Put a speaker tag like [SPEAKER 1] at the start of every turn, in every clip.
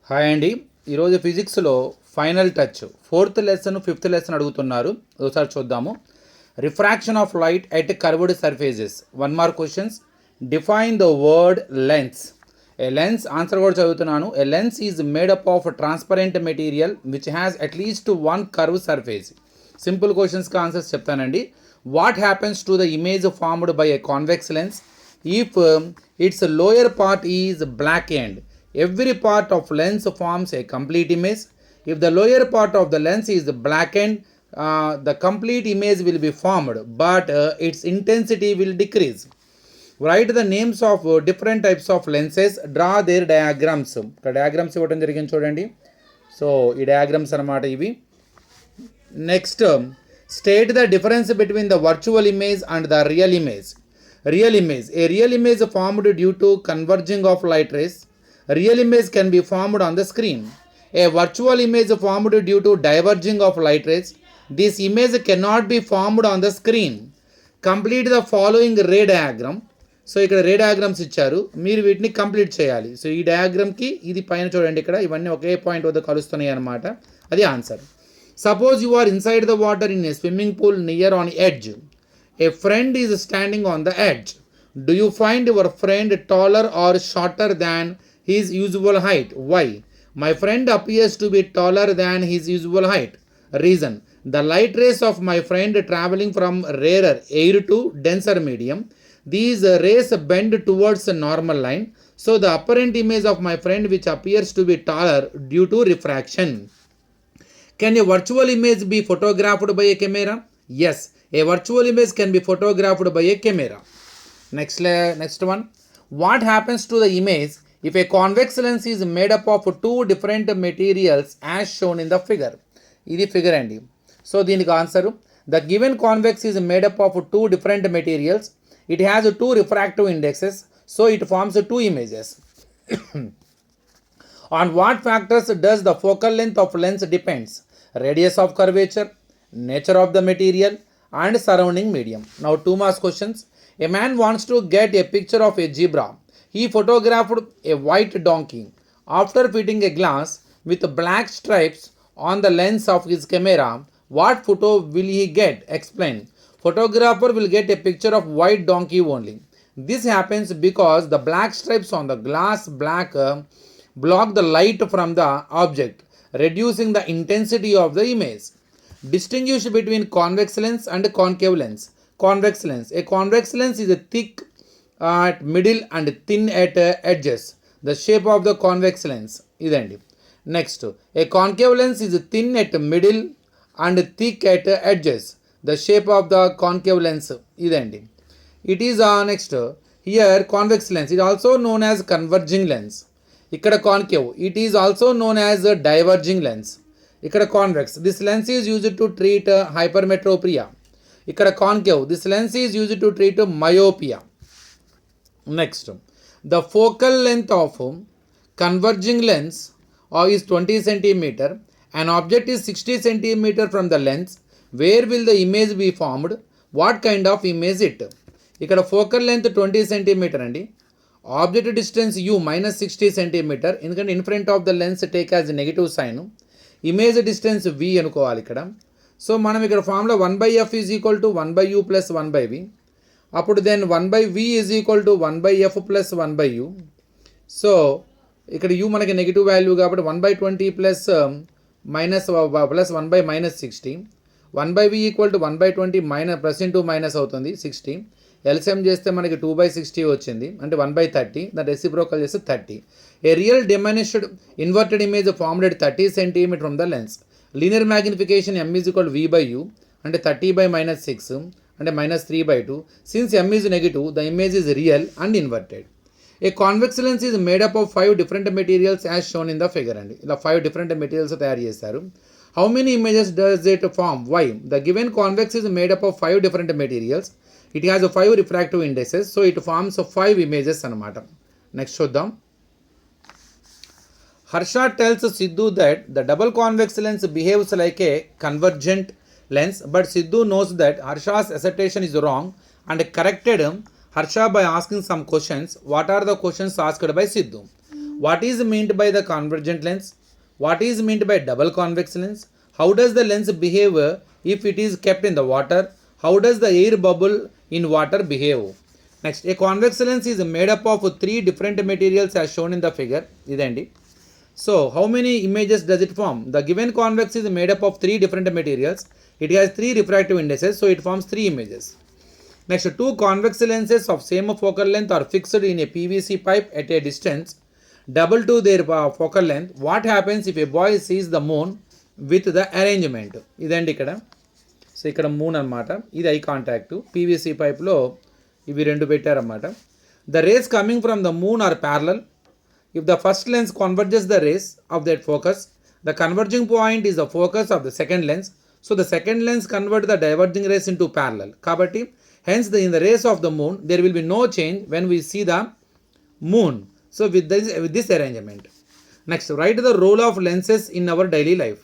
[SPEAKER 1] Hi అండి. ఈరోజు ఫిజిక్స్లో final touch fourth lesson fifth lesson అడుగుతున్నారు. ఒకసారి చూద్దాము. Refraction of light at curved surfaces. 1 mark questions. Define the word lens. A lens answer కూడా చదువుతున్నాను. A lens is made up of transparent material which has at least one curve surface. Simple క్వశ్చన్స్కి answers చెప్తానండి. What happens to the image formed by a convex lens if its lower part is black end? Every part of lens forms a complete image. If the lower part of the lens is blackened, the complete image will be formed, but its intensity will decrease. Write the names of different types of lenses. Draw their diagrams. Diagrams ఇవ్వడం జరిగింది చూడండి. So ఈ diagrams అన్నమాట ఇవి. Next, state the difference between the virtual image and the real image. Real image. A real image formed due to converging of light rays. Real image can be formed on the screen. A virtual image formed due to diverging of light rays. This image cannot be formed on the screen. Complete the following ray diagram. So ఇక్కడ రే diagrams ఇచ్చారు, మీరు వీటిని complete చేయాలి. So ఈ డయాగ్రామ్కి ఇది పైన చూడండి, ఇక్కడ ఇవన్నీ ఒకే పాయింట్ వద్ద కలుస్తున్నాయి అన్నమాట. అది answer. Suppose you are inside the water in a swimming pool near on edge. A friend is standing on the edge. Do you find your friend taller or shorter than his usual height? Why? My friend appears to be taller than his usual height. Reason: the light rays of my friend traveling from rarer air to denser medium. These rays bend towards a normal line, so the apparent image of my friend which appears to be taller due to refraction. Can a virtual image be photographed by a camera? Yes, a virtual image can be photographed by a camera. Next one. What happens to the image if a convex lens is made up of two different materials as shown in the figure? ఇది figure అండి. So దీనికి answer, the given convex is made up of two different materials. It has two refractive indexes, so it forms two images. On what factors does the focal length of lens depends? Radius of curvature, nature of the material, and surrounding medium. Now 2 marks questions. A man wants to get a picture of a zebra. He photographed a white donkey. After fitting a glass with black stripes on the lens of his camera, what photo will he get? Explain. Photographer will get a picture of white donkey only. This happens because the black stripes on the glass block the light from the object, reducing the intensity of the image. Distinguish between convex lens and concave lens. Convex lens. A convex lens is a thick at middle and thin at edges. The shape of the convex lens ఇదండి. Next, a concave lens is thin at middle and thick at edges. The shape of the concave lens ఇదండి. It is next, here convex lens is also known as converging lens. ఇక్కడ concave, it is also known as diverging lens. ఇక్కడ convex, this lens is used to treat hypermetropia. ఇక్కడ concave, this lens is used to treat myopia. Next, the focal length of converging lens is 20 centimeter. An object is 60 centimeter from the lens. Where will the image be formed? What kind of image it? ఇక్కడ focal length 20 centimetre అండి. Object distance u minus 60 centimetre, ఎందుకంటే in front of the lens take as negative sign. Image distance v అనుకోవాలి ఇక్కడ. So మనం ఇక్కడ formula 1/f is equal to 1/u plus 1/v. అప్పుడు then 1/v is equal to 1/f plus 1/u. So ఇక్కడ u మనకి negative value కాబట్టి 1/20 plus minus plus 1/-60. 1/v equal to 1/20 minus plus into minus అవుతుంది 60. LCM చేస్తే మనకి 2/60 వచ్చింది, అంటే 1/30. దాని రెసిప్రోకల్ చేస్తే 30. A real diminished inverted image formed at 30 centimetre from the lens. Linear magnification m is equal v/u, అంటే 30/-6 అంటే -3/2. Since m is negative, the image is real and inverted. A convex lens is made up of 5 different materials as shown in the figure అండి. ఇలా 5 different materials తయారు చేశారు. How many images does it form? Why? The given convex is made up of 5 different materials. It has 5 refractive indices, so it forms 5 images అన్నమాట. Next చూద్దాం. Harsha tells Sidhu that the double convex lens behaves like a convergent lens, but Sidhu knows that Harsha's assertion is wrong and corrected Harsha by asking some questions. What are the questions asked by Sidhu? What is meant by the convergent lens? What is meant by double convex lens? How does the lens behave if it is kept in the water? How does the air bubble in water behave? Next, a convex lens is made up of three different materials as shown in the figure. ఇదండి. So, how many images does it form? The given convex is made up of three different materials. It has three refractive indices, so it forms three images. Next, two convex lenses of same focal length are fixed in a PVC pipe at a distance double to their focal length. What happens if a boy sees the moon with the arrangement? ఇదండి ఇక్కడ. So ఇక్కడ moon అనమాట, ఇది eye contact. PVC పైప్లో ఇవి రెండు పెట్టారన్నమాట. The rays coming from the moon are parallel. If the first lens converges the rays of that focus, the converging point is the focus of the second lens. So the second lens convert the diverging rays into parallel. కాబట్టి hence in the rays of the moon there will be no change when we see the moon. So with this arrangement. Next, write the role of lenses in our daily life.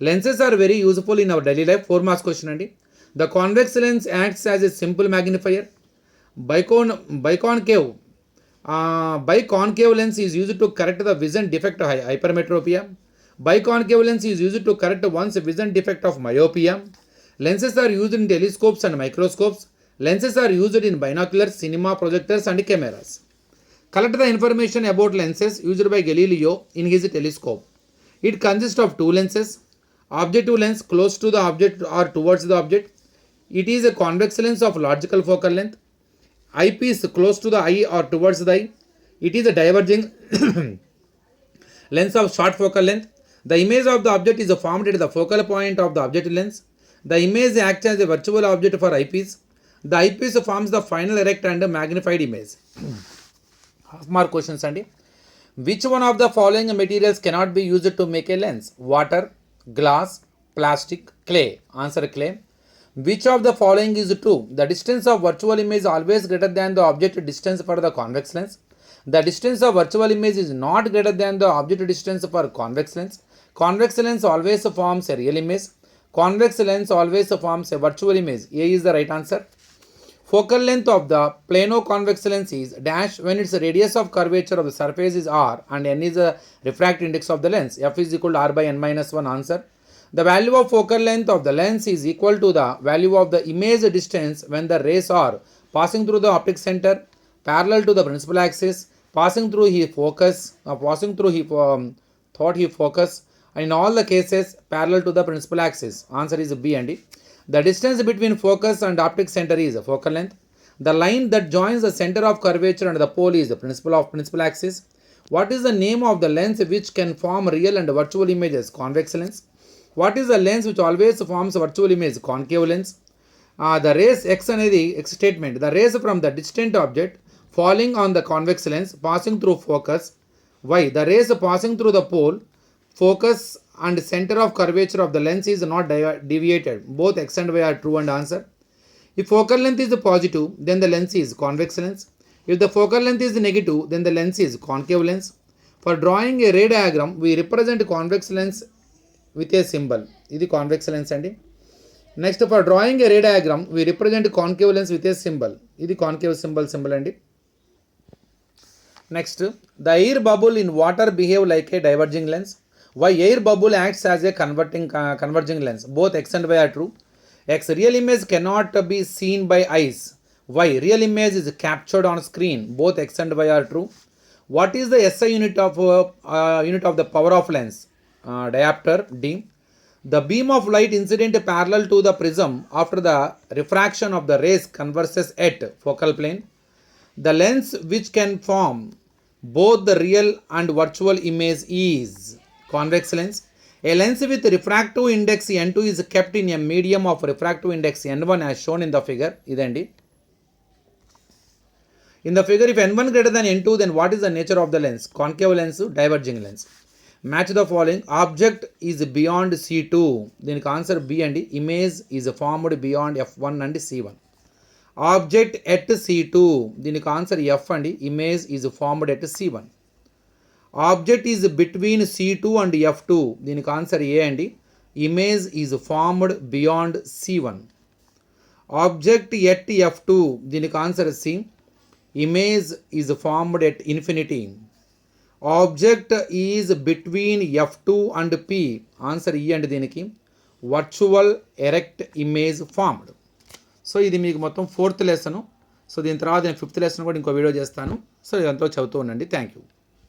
[SPEAKER 1] Lenses are very useful in our daily life. 4 marks question andi. The convex lens acts as a simple magnifier. Biconcave lens is used to correct the vision defect of hypermetropia. Biconcave lens is used to correct one's vision defect of myopia. Lenses are used in telescopes and microscopes. Lenses are used in binoculars, cinema projectors and cameras. Collect the information about lenses used by Galileo in his telescope. It consists of two lenses. Objective lens close to the object or towards the object. It is a convex lens of logical focal length. Eyepiece close to the eye or towards the eye. It is a diverging lens of short focal length. The image of the object is formed at the focal point of the objective lens. The image acts as a virtual object for eyepiece. The eyepiece forms the final erect and magnified image. Half mark questions andi. Which one of the following materials cannot be used to make a lens? Water, glass, plastic, clay. Answer clay. Which of the following is true? The distance of virtual image is always greater than the object distance for the convex lens. The distance of virtual image is not greater than the object distance for convex lens. Convex lens always forms a real image. Convex lens always forms a virtual image. A is the right answer. Focal length of the plano-convex lens is dash when its radius of curvature of the surface is r and n is the refractive index of the lens. F is equal to r by n minus 1. Answer. The value of focal length of the lens is equal to the value of the image distance when the rays are passing through the optic center, parallel to the principal axis, passing through his focus, focus, and in all the cases parallel to the principal axis. Answer is B and D. The distance between focus and optic center is focal length. The line that joins the center of curvature and the pole is the principal axis. What is the name of the lens which can form real and virtual images? Convex lens. What is the lens which always forms virtual image? Concave lens. The rays X అనేది X statement. The rays from the distant object falling on the convex lens passing through focus. Y. The rays passing through the pole, focus and center of curvature of the lens is not deviated. Both X and Y are true and answer. If focal length is positive, then the lens is convex lens. If the focal length is negative, then the lens is concave lens. For drawing a ray diagram, we represent convex lens with a symbol. This is convex lens andi. Next, for drawing a ray diagram, we represent concave lens with a symbol. This is concave symbol andi. Next, the air bubble in water behave like a diverging lens. Why air bubble acts as a converging lens? Both X and Y are true. X, real image cannot be seen by eyes. Y, real image is captured on screen. Both X and Y are true. What is the SI unit of the power of lens? Diopter. D. The beam of light incident parallel to the prism after the refraction of the rays converges at focal plane. The lens which can form both the real and virtual image is convex lens. A lens with refractive index n2 is kept in a medium of refractive index n1 as shown in the figure. Idandi. In the figure, if n1 greater than n2, then what is the nature of the lens? Concave lens, diverging lens. Match the following. Object is beyond C2. Then answer B and D. Image is formed beyond F1 and C1. Object at C2. Then answer F and D. Image is formed at C1. Object is between C2 and F2. దీనికి answer A అండి. Image is formed beyond C1. Object at F2. దీనికి answer C. Image is formed at infinity. Object is between F2 and P. Answer E అండి దీనికి. Virtual erect image formed. So ఇది మీకు మొత్తం 4th lesson. So దీని తర్వాత నేను 5th lesson కూడా ఇంకో వీడియో చేస్తాను. సో ఇదంతా చదువుతూ ఉండండి. Thank you.